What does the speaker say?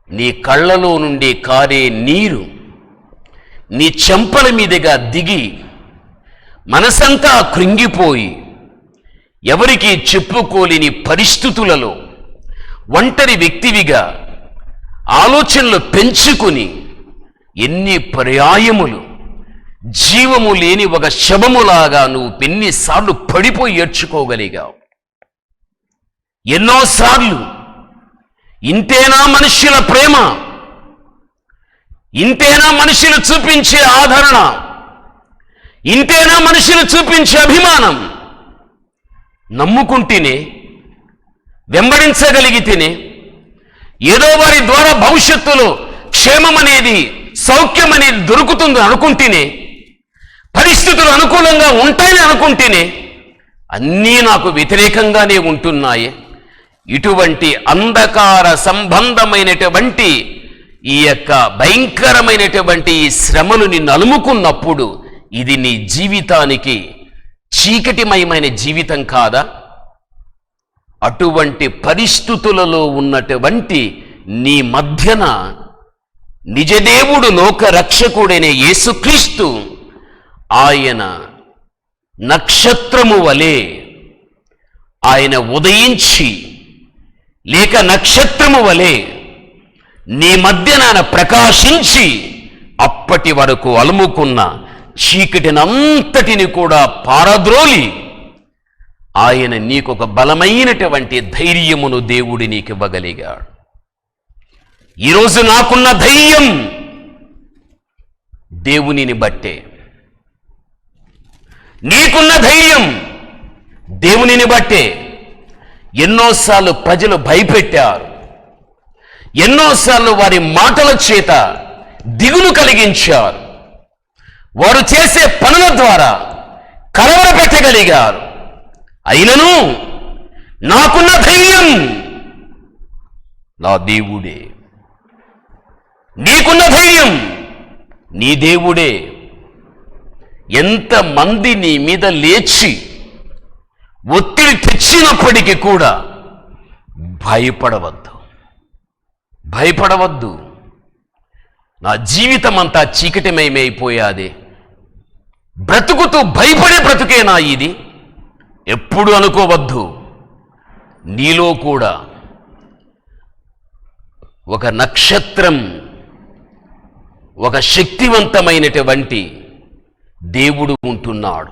నీ కళ్ళలో నుండి కారే నీరు నీ చెంపల మీదుగా దిగి మనసంతా కృంగిపోయి ఎవరికి చెప్పుకోలేని పరిస్థితులలో ఒంటరి వ్యక్తివిగా ఆలోచనలు పెంచుకుని ఎన్ని పర్యాయములు జీవము లేని ఒక శవములాగా నువ్వు ఎన్నిసార్లు పడిపోయి ఏడ్చుకోగలిగావు. ఎన్నోసార్లు ఇంతేనా మనుష్యుల ప్రేమ, ఇంతేనా మనుషులు చూపించే ఆదరణ, ఇంతేనా మనుషులు చూపించే అభిమానం, నమ్ముకుంటేనే వెంబడించగలిగితేనే ఏదో వారి ద్వారా భవిష్యత్తులో క్షేమం అనేది సౌఖ్యం అనేది దొరుకుతుంది అనుకుంటేనే, పరిస్థితులు అనుకూలంగా ఉంటాయని అనుకుంటేనే అన్నీ నాకు వ్యతిరేకంగానే ఉంటున్నాయి. ఇటువంటి అంధకార సంబంధమైనటువంటి ఈ యొక్క భయంకరమైనటువంటి ఈ శ్రమలు నిన్ను అలుముకున్నప్పుడు ఇది నీ జీవితానికి చీకటిమయమైన జీవితం కాదా? అటువంటి పరిస్థితులలో ఉన్నటువంటి నీ మధ్యన నిజదేవుడు లోక రక్షకుడైన యేసుక్రీస్తు ఆయన నక్షత్రము వలె ఆయన ఉదయించి లేక నక్షత్రము వలె నీ మధ్యన ప్రకాశించి అప్పటి వరకు అలుముకున్న చీకటినంతటిని కూడా పారద్రోలి ఆయన నీకొక బలమైనటువంటి ధైర్యమును దేవుడి నీకు ఇవ్వగలిగాడు. ఈరోజు నాకున్న ధైర్యం దేవునిని బట్టే, నీకున్న ధైర్యం దేవునిని బట్టే. ఎన్నోసార్లు ప్రజలు భయపెట్టారు, ఎన్నోసార్లు వారి మాటల చేత దిగులు కలిగించారు, వారు చేసే పనుల ద్వారా కలవరపెట్టగలిగారు. అయినను నాకున్న ధైర్యం నా దేవుడే. నీకున్న ధైర్యం నీ దేవుడే. ఎంతమంది నీ మీద లేచి ఒత్తిడి తెచ్చినప్పటికీ కూడా భయపడవద్దు, భయపడవద్దు. నా జీవితం అంతా చీకటిమయమైపోయాది, బ్రతుకుతూ భయపడే బ్రతుకేనా ఇది? ఎప్పుడు అనుకోవద్దు. నీలో కూడా ఒక నక్షత్రం, ఒక శక్తివంతమైనటువంటి దేవుడు ఉంటున్నాడు.